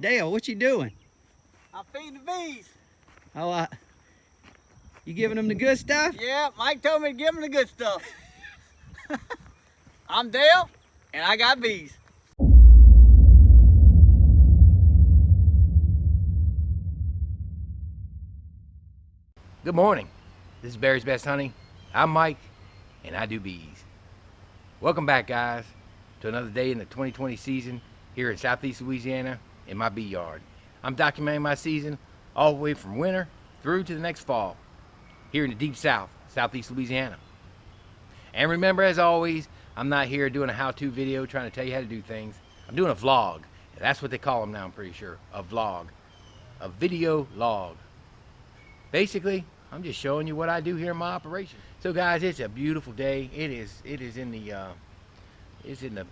Dale, what you doing? I'm feeding the bees. Oh, you giving them the good stuff? Yeah, Mike told me to give them the good stuff. I'm Dale, and I got bees. Good morning. This is Barry's Best Honey. I'm Mike, and I do bees. Welcome back, guys, to another day in the 2020 season here in Southeast Louisiana in my bee yard. I'm documenting my season all the way from winter through to the next fall here in the deep south, Southeast Louisiana. And remember, as always, I'm not here doing a how-to video trying to tell you how to do things. I'm doing a vlog. That's what they call them now, I'm pretty sure. A vlog. A video log. Basically, I'm just showing you what I do here in my operation. So guys, it's a beautiful day. It is in the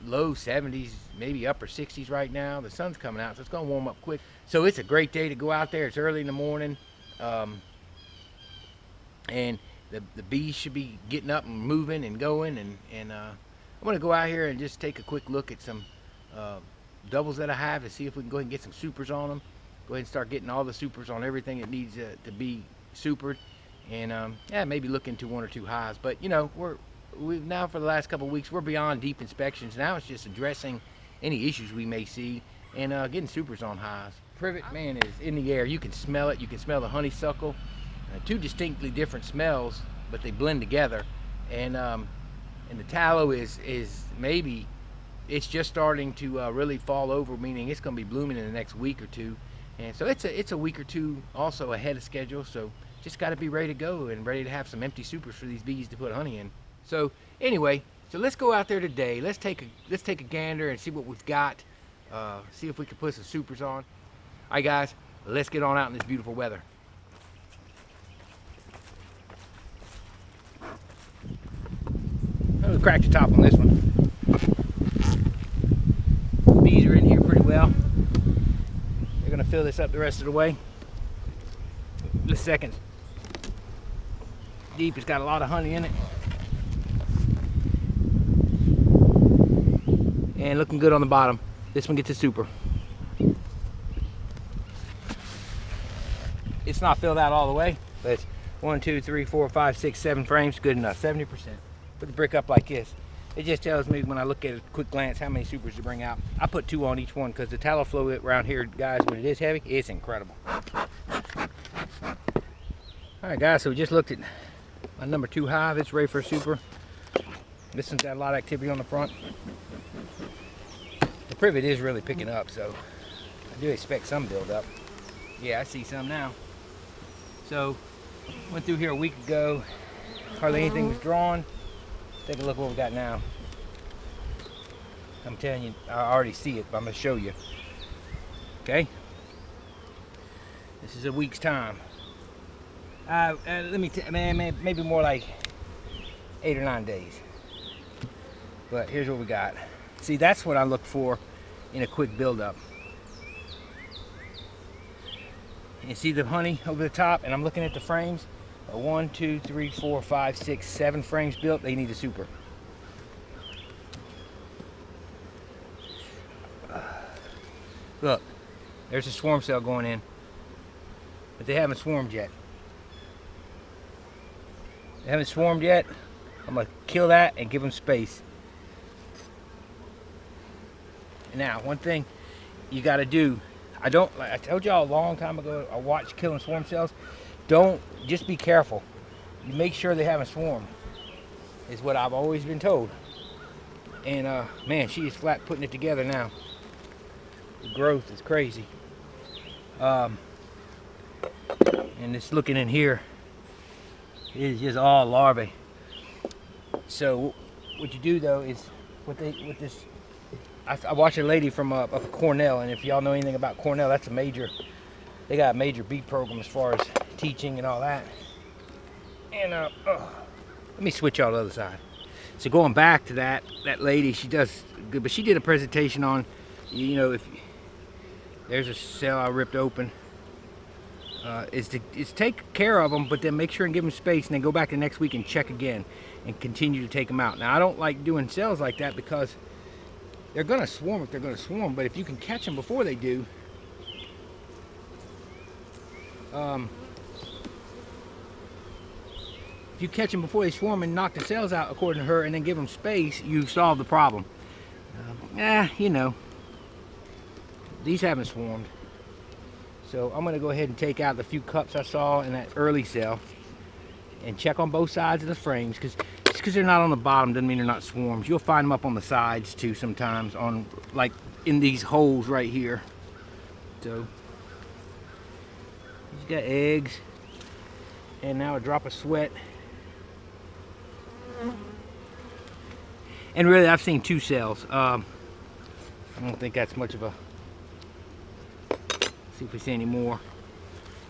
low 70s, maybe upper 60s right now. The sun's coming out, so it's gonna warm up quick. So it's a great day to go out there. It's early in the morning. And the bees should be getting up and moving and going, and I'm gonna go out here and just take a quick look at some doubles that I have to see if we can go ahead and get some supers on them. Go ahead and start getting all the supers on everything that needs to be supered, and yeah, maybe look into one or two hives. But you know, we've now for the last couple of weeks we're beyond deep inspections. Now it's just addressing any issues we may see and getting supers on hives. Privet, man, is in the air. You can smell it. You can smell the honeysuckle. Two distinctly different smells, but they blend together. And the tallow is maybe it's just starting to really fall over, meaning it's going to be blooming in the next week or two. And so it's a week or two also ahead of schedule. So just got to be ready to go and ready to have some empty supers for these bees to put honey in. So anyway, so let's go out there today. Let's take a gander and see what we've got. See if we can put some supers on. All right, guys, let's get on out in this beautiful weather. We'll crack the top on this one. Bees are in here pretty well. They're gonna fill this up the rest of the way. This second deep, it's got a lot of honey in it. And looking good on the bottom. This one gets a super. It's not filled out all the way, but it's 1, 2, 3, 4, 5, 6, 7 frames, good enough, 70%. Put the brick up like this. It just tells me when I look at a quick glance how many supers to bring out. I put 2 on each one because the tallow flow around here, guys, when it is heavy, it's incredible. All right, guys, so we just looked at my number 2 hive. It's ready for a super. This one's got a lot of activity on the front. The privet is really picking up, so I do expect some buildup. Yeah, I see some now. So, went through here a week ago. Hardly anything was drawn. Take a look what we got now. I'm telling you, I already see it, but I'm going to show you. Okay? This is a week's time. Let me maybe more like 8 or 9 days. But here's what we got. See, that's what I look for in a quick buildup. You see the honey over the top, and I'm looking at the frames. 1, 2, 3, 4, 5, 6, 7 frames built. They need a super. Look, there's a swarm cell going in, but they haven't swarmed yet. They haven't swarmed yet. I'm gonna kill that and give them space. Now, one thing you got to do. I told y'all a long time ago. I watched killing swarm cells. Don't, just be careful. You make sure they haven't swarmed, is what I've always been told. And man, she is flat putting it together now. The growth is crazy. And it's looking in here, it is just all larvae. So what you do though is with this, I watched a lady from up Cornell, and if y'all know anything about Cornell, that's they got a major bee program as far as teaching and all that. And let me switch y'all to the other side. So going back to that lady, she does good, but she did a presentation on, you know, if there's a cell I ripped open, is to take care of them, but then make sure and give them space, and then go back the next week and check again and continue to take them out. Now, I don't like doing cells like that because they're gonna swarm if they're gonna swarm, but if you can catch them before they do, if you catch them before they swarm and knock the cells out, according to her, and then give them space, you've solved the problem. You know, these haven't swarmed. So I'm gonna go ahead and take out the few cups I saw in that early cell and check on both sides of the frames, because just because they're not on the bottom doesn't mean they're not swarms. You'll find them up on the sides too sometimes, on like in these holes right here. So he's got eggs, and now a drop of sweat. And really, I've seen 2 cells. I don't think that's much of a. See if we see any more.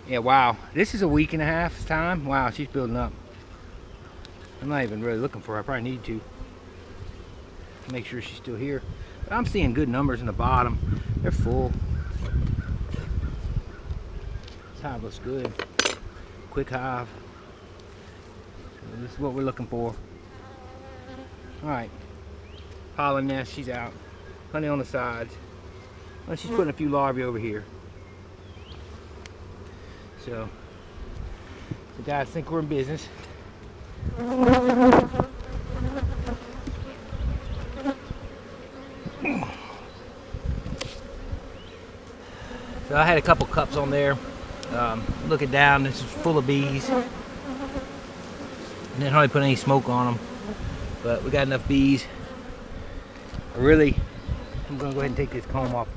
Yeah, wow. This is a week and a half's time. Wow, she's building up. I'm not even really looking for her. I probably need to make sure she's still here. But I'm seeing good numbers in the bottom. They're full. This hive looks good. Quick hive. So this is what we're looking for. Alright. Pollen nest, she's out. Honey on the sides. Well, she's putting a few larvae over here. So, the guys think we're in business. So I had a couple cups on there. Looking down, this is full of bees. Didn't hardly put any smoke on them, but we got enough bees. I'm gonna go ahead and take this comb off.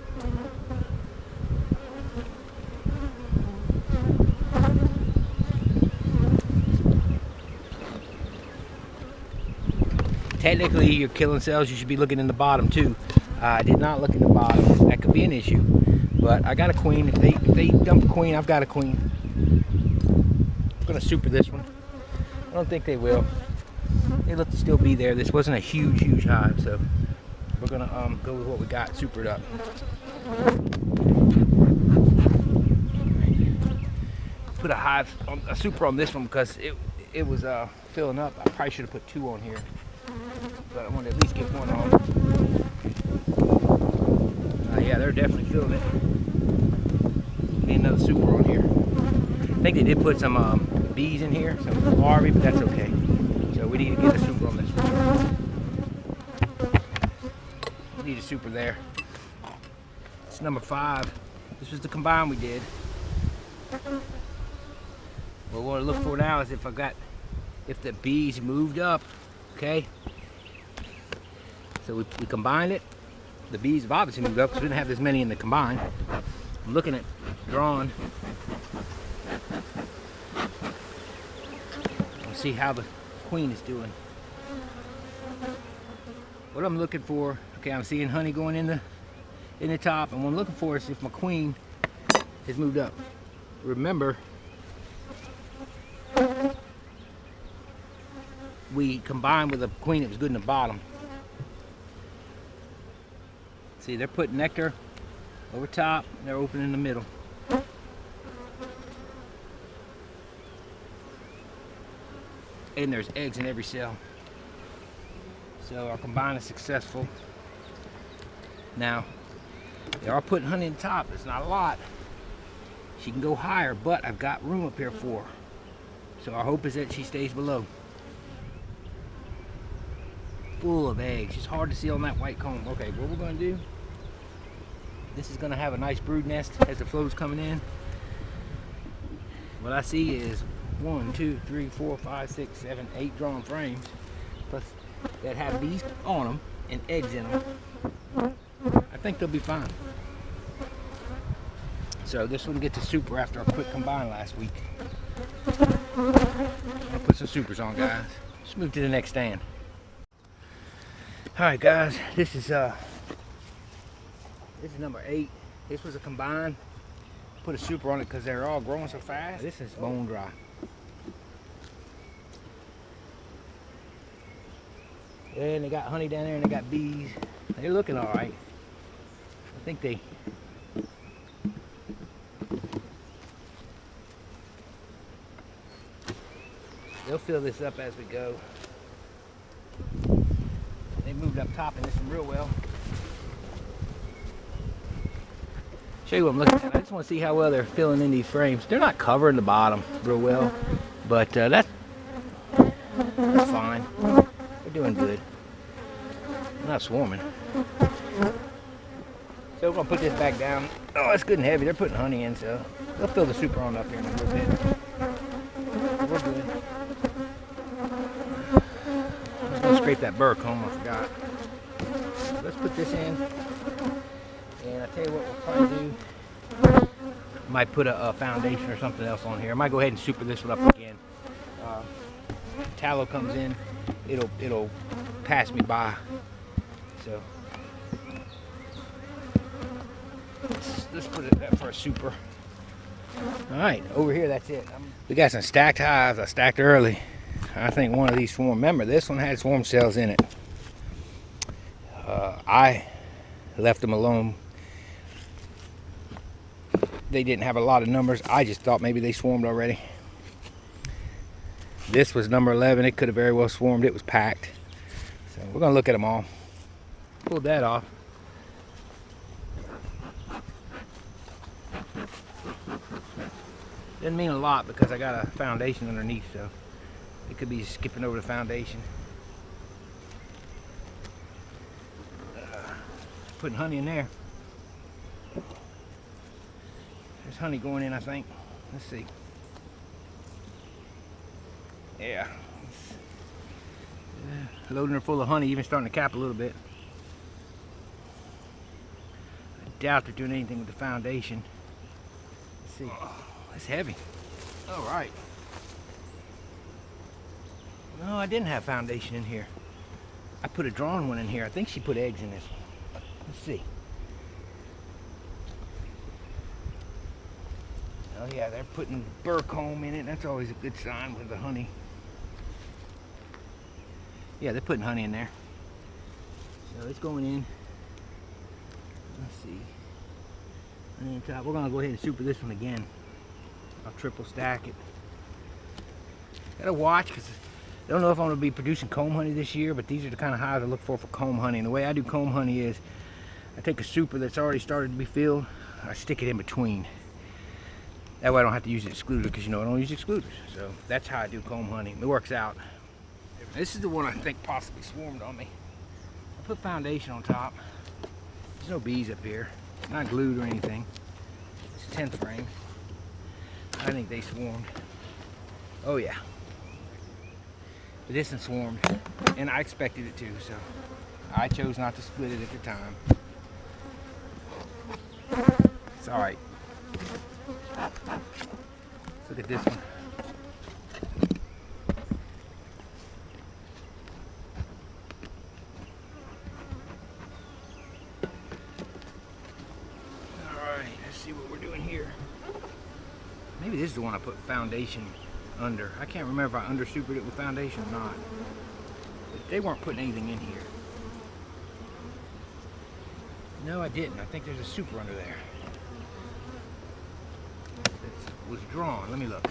Technically, you're killing cells. You should be looking in the bottom too. I did not look in the bottom. That could be an issue. But I got a queen. If they dump a queen, I've got a queen. I'm gonna super this one. I don't think they will. They look to still be there. This wasn't a huge hive, so we're gonna go with what we got, super it up. Put a super on this one because it was filling up. I probably should have put 2 on here, but I wanted to at least get 1 on. Yeah, they're definitely filling it. Need another super on here. I think they did put some bees in here, some larvae, but that's okay. So we need to get a super on this one. We need a super there. It's number 5. This was the combine we did. Well, what I look for now is if the bees moved up, okay? So we combined it. The bees have obviously moved up because we didn't have this many in the combine. I'm looking at drawing. Let's see how the queen is doing. What I'm looking for, okay, I'm seeing honey going in the top, and what I'm looking for is if my queen has moved up. Remember, we combined with a queen that was good in the bottom. See, they're putting nectar over top, and they're open in the middle. And there's eggs in every cell. So our combine is successful. Now, they are putting honey in the top. It's not a lot. She can go higher, but I've got room up here for her. So our hope is that she stays below. Full of eggs. It's hard to see on that white comb. Okay, what we're going to do, this is going to have a nice brood nest as the flow is coming in. What I see is 1, 2, 3, 4, 5, 6, 7, 8 drawn frames, plus that have bees on them and eggs in them. I think they'll be fine. So this one gets a super after a quick combine last week. I'll put some supers on, guys. Let's move to the next stand. All right, guys, this is number 8. This was a combine. Put a super on it because they're all growing so fast. This is bone dry. And they got honey down there and they got bees. They're looking all right. I think they'll fill this up as we go. They moved up top in this one real well. Show you what I'm looking at. I just want to see how well they're filling in these frames. They're not covering the bottom real well, but that's fine. They're doing good. They're not swarming. So we're gonna put this back down. Oh, it's good and heavy. They're putting honey in, so they'll fill the super on up here in a little bit. We're good. I was gonna scrape that burr comb, I forgot. Let's put this in. And I tell you what we'll probably do. Might put a foundation or something else on here. I might go ahead and super this one up again. Tallow comes in, it'll pass me by. So let's put it up for a super. All right, over here, that's it. We got some stacked hives. I stacked early. I think one of these swarm. Remember, this one had swarm cells in it. I left them alone. They didn't have a lot of numbers. I just thought maybe they swarmed already. This was number 11. It could have very well swarmed. It was packed. So we're gonna look at them all. Pulled that off. Doesn't mean a lot because I got a foundation underneath, so it could be skipping over the foundation. Putting honey in there. There's honey going in, I think. Let's see. Yeah. Loading her full of honey, even starting to cap a little bit. I doubt they're doing anything with the foundation. Let's see. Oh, that's heavy. All right. No, I didn't have foundation in here. I put a drawn one in here. I think she put eggs in this one. Let's see. Oh yeah, they're putting burr comb in it. That's always a good sign with the honey. Yeah, they're putting honey in there. So it's going in. Let's see. And then top, we're gonna go ahead and super this one again. I'll triple stack it. Gotta watch because I don't know if I'm gonna be producing comb honey this year, but these are the kind of hives I look for comb honey. And the way I do comb honey is I take a super that's already started to be filled, I stick it in between. That way I don't have to use the excluder because, you know, I don't use excluders. So that's how I do comb honey. It works out. This is the one I think possibly swarmed on me. I put foundation on top. There's no bees up here. It's not glued or anything. It's a 10th frame. I think they swarmed. Oh yeah. But this one swarmed. And I expected it to, so I chose not to split it at the time. It's alright. Look at this one. Alright, let's see what we're doing here. Maybe this is the one I put foundation under. I can't remember if I under supered it with foundation or not. But they weren't putting anything in here. No, I didn't. I think there's a super under there. It was drawn. Let me look.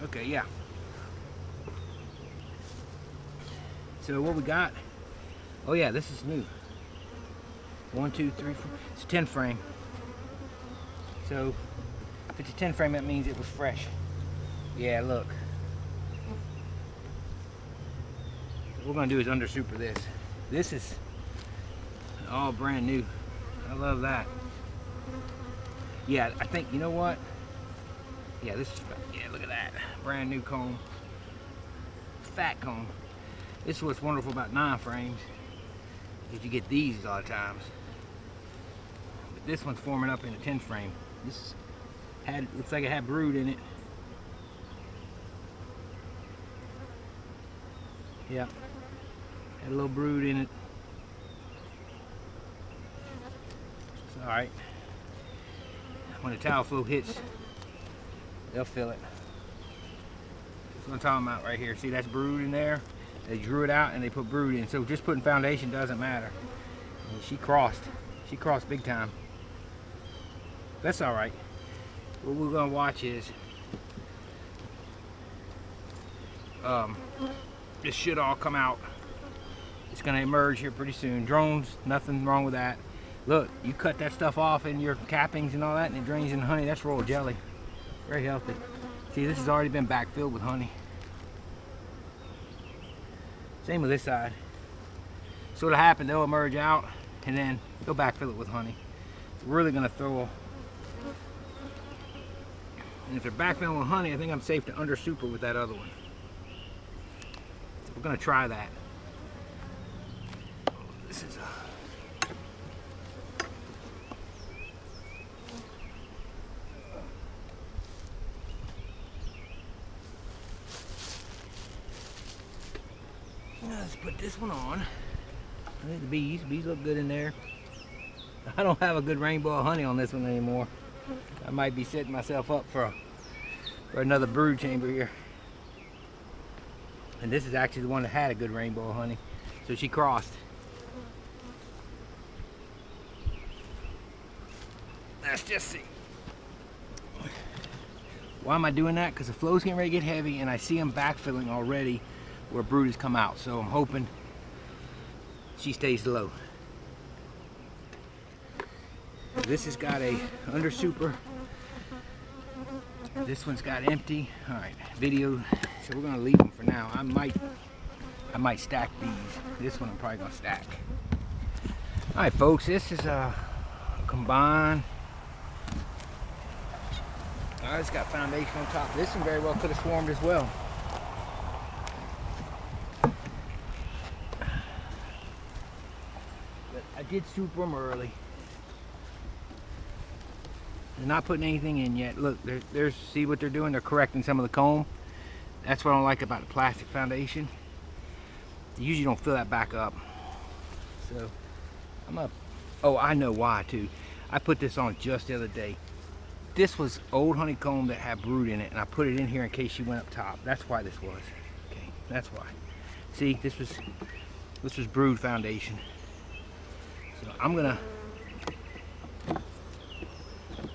Okay, yeah. So what we got? Oh yeah, this is new. 1, 2, 3, 4. It's a 10 frame. So if it's a 10 frame, that means it was fresh. Yeah, look. What we're gonna do is under super this. This is all brand new. I love that. Yeah, I think, you know what? Yeah, this is, yeah, look at that. Brand new comb. Fat comb. This is what's wonderful about 9 frames. Is you get these a lot of times. But this one's forming up in a 10 frame. This had, looks like it had brood in it. Yeah. Had a little brood in it. It's alright. When the towel flow hits, they'll fill it. That's what I'm talking about right here. See, that's brood in there. They drew it out and they put brood in. So just putting foundation doesn't matter. And she crossed. She crossed big time. That's all right. What we're gonna watch is this should all come out. It's gonna emerge here pretty soon. Drones, nothing wrong with that. Look, you cut that stuff off in your cappings and all that, and it drains in honey. That's royal jelly. Very healthy. See, this has already been backfilled with honey. Same with this side. So what'll happen, they'll emerge out, and then they'll backfill it with honey. We're really gonna throw. And if they're backfilling with honey, I think I'm safe to under super with that other one. So we're gonna try that. This is let's put this one on. I think the bees look good in there. I don't have a good rainbow of honey on this one anymore. I might be setting myself up for another brood chamber here. And this is actually the one that had a good rainbow of honey. So she crossed. Let's just see. Why am I doing that? Because the flow's getting ready to get heavy and I see them backfilling already where brood has come out. So I'm hoping she stays low. This has got a under super. This one's got empty. All right, video. So we're gonna leave them for now. I might stack these. This one I'm probably gonna stack. All right, folks. This is a combine. All right, it's got foundation on top. This one very well could have swarmed as well. But I did super them early. They're not putting anything in yet. Look, there's see what they're doing? They're correcting some of the comb. That's what I don't like about the plastic foundation. You usually don't fill that back up. So I'm up. Oh, I know why too. I put this on just the other day. This was old honeycomb that had brood in it, and I put it in here in case she went up top. That's why this was. Okay, that's why. See, this was brood foundation. So I'm gonna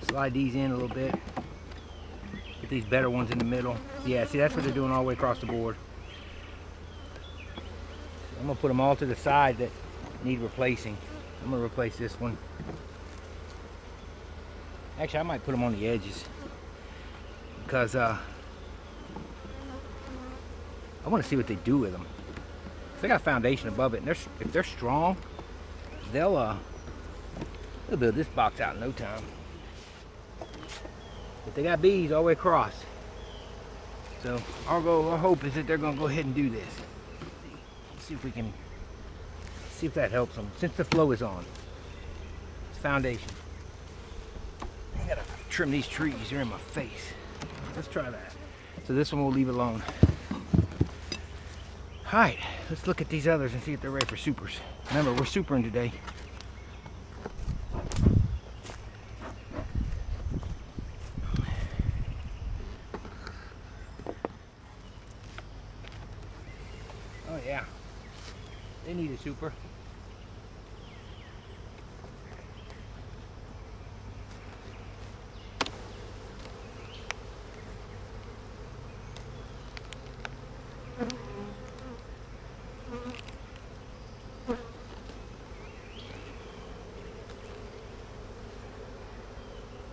slide these in a little bit. Put these better ones in the middle. Yeah, see, that's what they're doing all the way across the board. So I'm gonna put them all to the side that need replacing. I'm gonna replace this one. Actually, I might put them on the edges because I want to see what they do with them. If they got a foundation above it, and if they're strong, they'll build this box out in no time. But they got bees all the way across. So our hope is that they're gonna go ahead and do this. Let's see if we can see if that helps them. Since the flow is on, it's foundation. I gotta trim these trees. They're in my face. Let's try that. So this one we'll leave alone. All right, let's look at these others and see if they're ready for supers. Remember, we're supering today. Oh yeah, they need a super.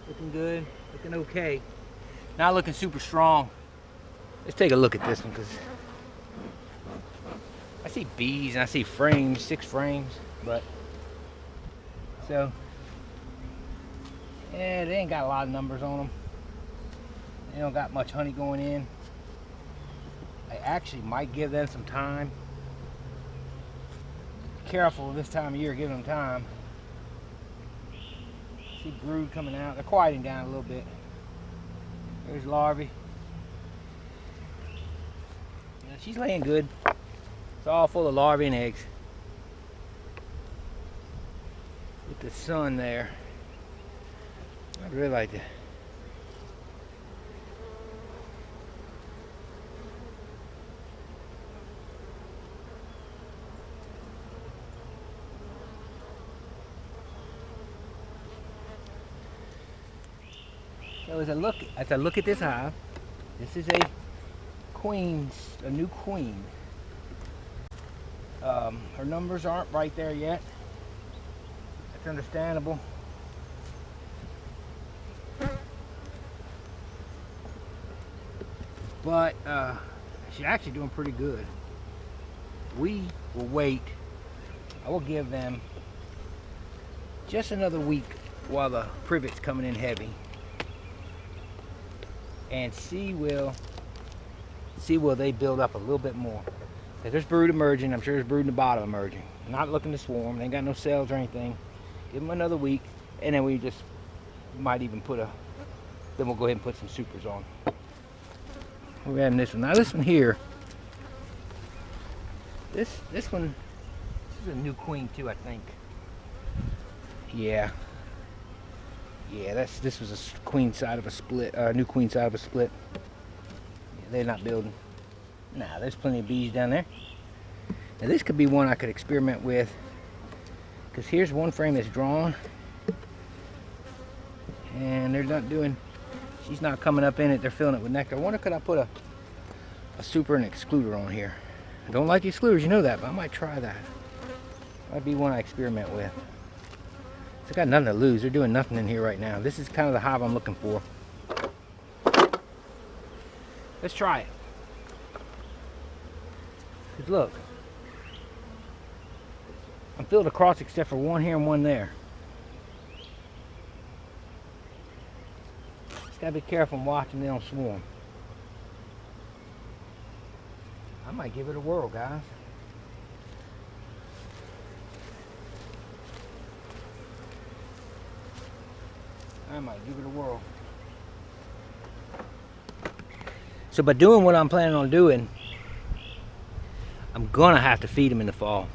Looking good, looking okay. Not looking super strong. Let's take a look at this one because I see bees and I see frames, 6 frames, but so yeah, they ain't got a lot of numbers on them. They don't got much honey going in. I actually might give them some time. Be careful this time of year, giving them time. See brood coming out. They're quieting down a little bit. There's larvae. Yeah, she's laying good. It's all full of larvae and eggs. With the sun there. I'd really like to. So as I look at this hive, this is a new queen. Her numbers aren't right there yet. understandable. But she's actually doing pretty good. We will wait. I will give them just another week while the privet's coming in heavy, and see will they build up a little bit more. If there's brood emerging, I'm sure there's brood in the bottom emerging. Not looking to swarm. They ain't got no cells or anything. Give them another week, and then we just might even put a. Then we'll go ahead and put some supers on. We're having this one. Now this one here. This one. This is a new queen too, I think. Yeah. Yeah, this was a queen side of a split. New queen side of a split. Yeah, they're not building. Nah, there's plenty of bees down there. Now this could be one I could experiment with, because here's one frame that's drawn, and they're not doing. She's not coming up in it. They're filling it with nectar. I wonder, could I put a super and excluder on here? I don't like excluders, you know that, but I might try that. Might be one I experiment with. It's got nothing to lose. They're doing nothing in here right now. This is kind of the hive I'm looking for. Let's try it. Because look, I'm filled across except for one here and one there. Just gotta be careful and watching they don't swarm. I might give it a whirl, guys. I might give it a whirl. So by doing what I'm planning on doing, I'm gonna have to feed them in the fall.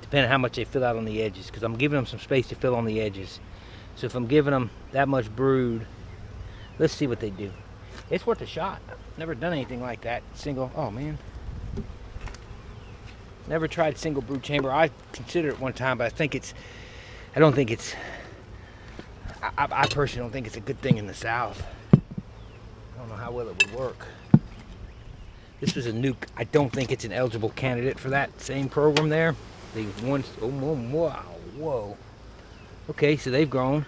Depending on how much they fill out on the edges, because I'm giving them some space to fill on the edges. So if I'm giving them that much brood, let's see what they do. It's worth a shot. Never done anything like that. Single, oh man. Never tried single brood chamber. I considered it one time, but I don't think it's, I personally don't think it's a good thing in the South. I don't know how well it would work. This was a nuke. I don't think it's an eligible candidate for that same program there. They once, oh, wow, whoa. Okay, so they've grown.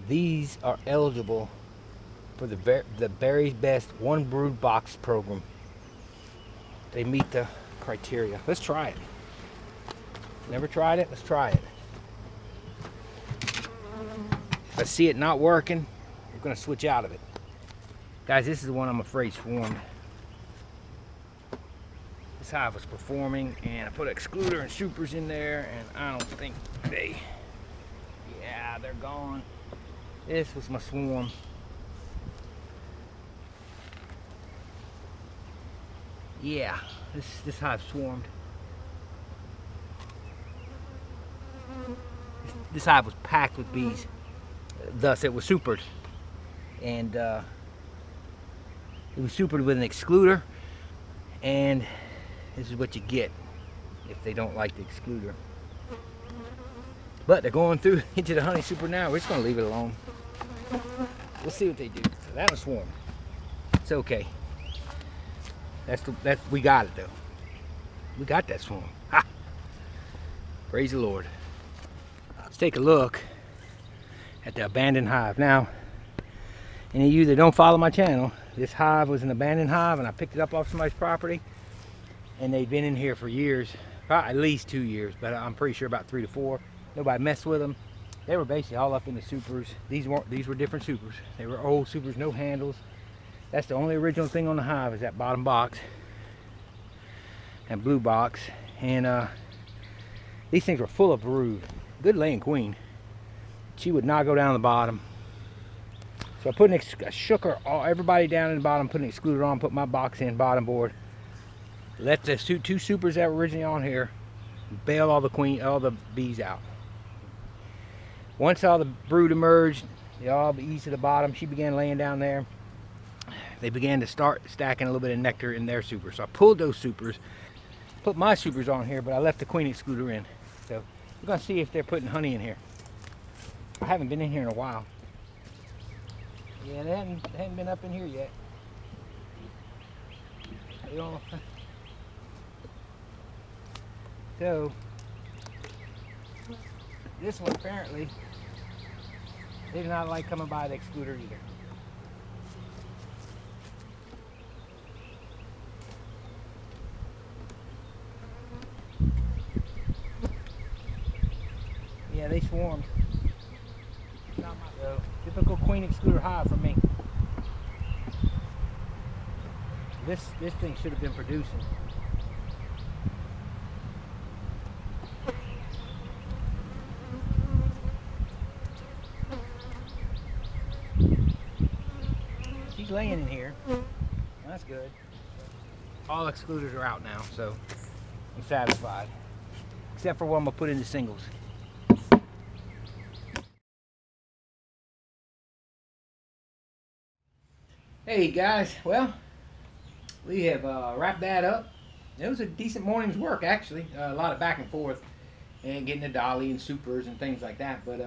These are eligible for the Berry's Best one brood box program. They meet the criteria. Let's try it. Never tried it. Let's try it. If I see it not working, we're going to switch out of it. Guys, this is the one I'm afraid swarmed. This hive was performing, and I put excluder and supers in there, and I don't think yeah, they're gone. This was my swarm. Yeah, this hive swarmed. This hive was packed with bees. Thus, it was supered. And it was supered with an excluder. And this is what you get if they don't like the excluder. But they're going through into the honey super now. We're just going to leave it alone. We'll see what they do. So that was swarm. It's okay. We got it though. We got that swarm. Ha! Praise the Lord. Let's take a look at the abandoned hive. Now, any of you that don't follow my channel, this hive was an abandoned hive, and I picked it up off somebody's property, and they'd been in here for years, probably at least 2 years, but I'm pretty sure about 3 to 4. Nobody messed with them. They were basically all up in the supers. These were different supers. They were old supers, no handles. That's the only original thing on the hive, is that bottom box and blue box. And these things were full of brood. Good laying queen. She would not go down the bottom. So I shook her everybody down in the bottom, put an excluder on, put my box in bottom board. Let the two supers that were originally on here bail all the bees out. Once all the brood emerged, they all eased to the bottom. She began laying down there. They began to start stacking a little bit of nectar in their supers. So I pulled those supers, put my supers on here, but I left the queen excluder in. So we're gonna see if they're putting honey in here. I haven't been in here in a while. Yeah, they hadn't been up in here yet. So this one apparently they do not like coming by the excluder either. Yeah, they swarmed. So, typical queen excluder hive for me. This thing should have been producing. She's laying in here. That's good. All excluders are out now, so I'm satisfied. Except for one I'm gonna put into singles. Hey guys, well, we have wrapped that up. It was a decent morning's work actually. A lot of back and forth and getting the dolly and supers and things like that. But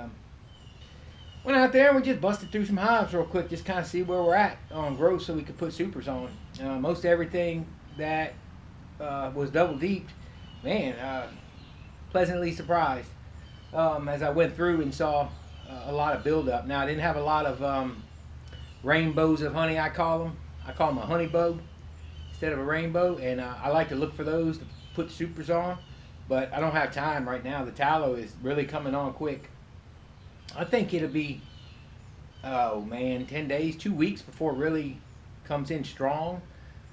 went out there and we just busted through some hives real quick, just kind of see where we're at on growth so we could put supers on. Most everything that was double deeped, man, pleasantly surprised as I went through and saw a lot of buildup. Now I didn't have a lot of rainbows of honey, I call them. I call them a honey bow instead of a rainbow, and I like to look for those to put supers on, but I don't have time right now. The tallow is really coming on quick. I think it'll be, oh man, 10 days, 2 weeks before it really comes in strong,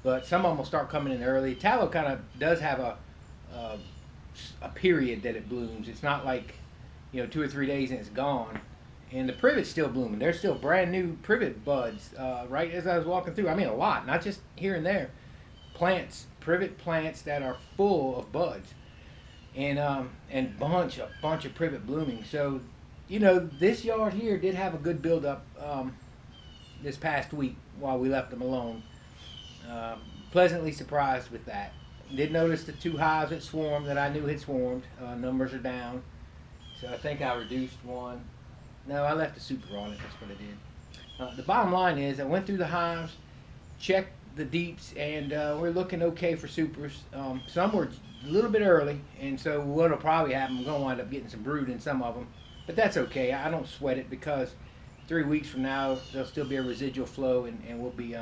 but some of them will start coming in early. Tallow kind of does have a period that it blooms. It's not like, 2 or 3 days and it's gone. And the privet's still blooming. There's still brand new privet buds right as I was walking through. I mean, a lot, not just here and there. Plants, privet plants that are full of buds, and bunch of privet blooming. So, this yard here did have a good buildup this past week while we left them alone. Pleasantly surprised with that. Did notice the 2 hives that swarmed that I knew had swarmed. Numbers are down, so I think I reduced one. No, I left a super on it. That's what I did. The bottom line is I went through the hives, checked the deeps, and we're looking okay for supers. Some were a little bit early, and so what'll probably happen, I'm going to wind up getting some brood in some of them. But that's okay. I don't sweat it because 3 weeks from now, there'll still be a residual flow, and we'll be,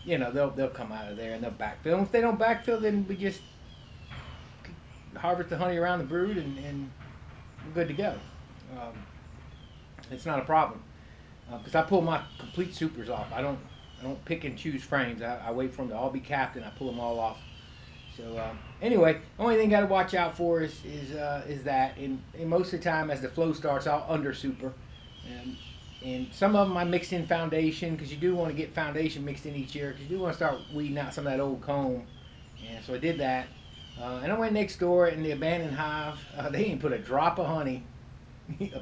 they'll come out of there and they'll backfill. And if they don't backfill, then we just harvest the honey around the brood, and we're good to go. It's not a problem because I pull my complete supers off. I don't pick and choose frames. I wait for them to all be capped and I pull them all off. So anyway, the only thing I got to watch out for is that. And most of the time, as the flow starts, I'll under super. And some of them I mixed in foundation because you do want to get foundation mixed in each year because you do want to start weeding out some of that old comb. And so I did that. And I went next door in the abandoned hive. They didn't put a drop of honey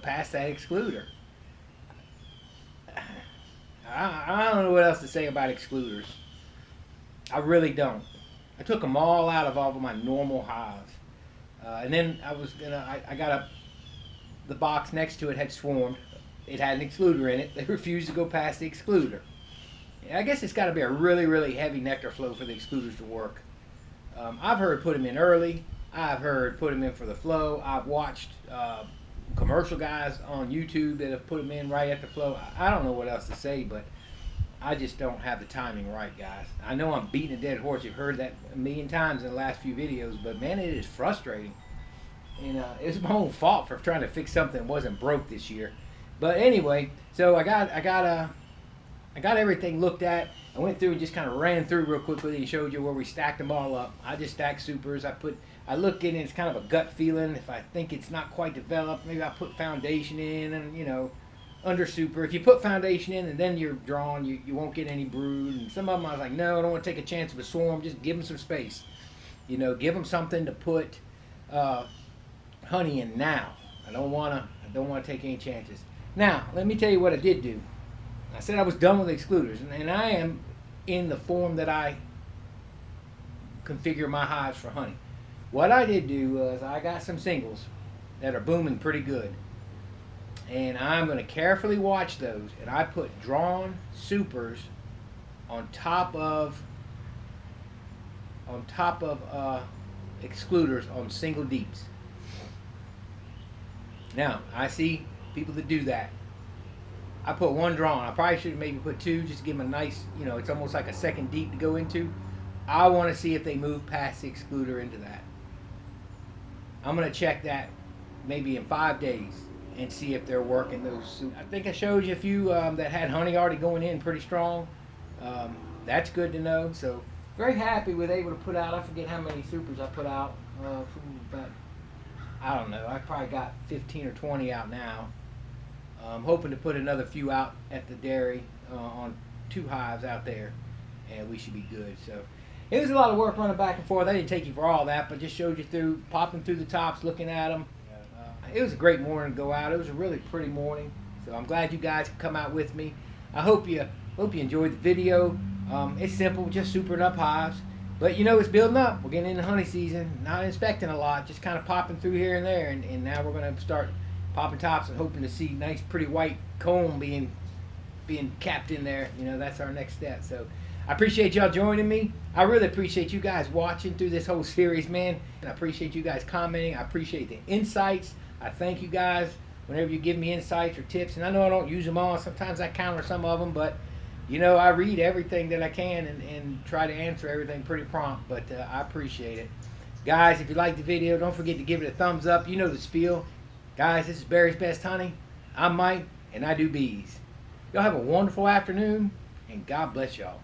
past that excluder. I don't know what else to say about excluders. I really don't. I took them all out of all of my normal hives. And then I got up, the box next to it had swarmed. It had an excluder in it. They refused to go past the excluder. I guess it's got to be a really, really heavy nectar flow for the excluders to work. I've heard put them in early. I've heard put them in for the flow. I've watched commercial guys on YouTube that have put them in right at the flow. I don't know what else to say, but I just don't have the timing right, guys. I know I'm beating a dead horse. You've heard that a million times in the last few videos, but man, it is frustrating. And it's my own fault for trying to fix something that wasn't broke this year. But anyway, so I got everything looked at. I went through and just kind of ran through real quickly and showed you where we stacked them all up. I just stacked supers. I look in and it's kind of a gut feeling. If I think it's not quite developed, maybe I put foundation in and, under super. If you put foundation in and then you're drawn, you won't get any brood. And some of them I was like, no, I don't want to take a chance of a swarm. Just give them some space. Give them something to put honey in now. I don't want to take any chances. Now, let me tell you what I did do. I said I was done with excluders, and I am in the form that I configure my hives for honey. What I did do was I got some singles that are booming pretty good, and I'm going to carefully watch those, and I put drawn supers on top of excluders on single deeps. Now, I see people that do that. I put one drawn. I probably should have maybe put two just to give them a nice, it's almost like a second deep to go into. I want to see if they move past the excluder into that. I'm going to check that maybe in 5 days and see if they're working those. I think I showed you a few that had honey already going in pretty strong. That's good to know. So very happy with able to put out, I forget how many supers I put out. About, I don't know, I probably got 15 or 20 out now. I'm hoping to put another few out at the dairy on 2 hives out there, and we should be good. So it was a lot of work running back and forth. I didn't take you for all that, but just showed you through, popping through the tops, looking at them. It was a great morning to go out. It was a really pretty morning, so I'm glad you guys could come out with me. I hope you enjoyed the video. It's simple, just supering up hives, but it's building up. We're getting into honey season. Not expecting a lot, just kind of popping through here and there, and now we're going to start popping tops and hoping to see nice pretty white comb being capped in there. That's our next step. So I appreciate y'all joining me. I really appreciate you guys watching through this whole series, man. I appreciate you guys commenting. I appreciate the insights. I thank you guys whenever you give me insights or tips, and I know I don't use them all. Sometimes I counter some of them, but I read everything that I can and try to answer everything pretty prompt, but I appreciate it. Guys, if you liked the video, don't forget to give it a thumbs up. You know the spiel. Guys, this is Barry's Best Honey. I'm Mike, and I do bees. Y'all have a wonderful afternoon, and God bless y'all.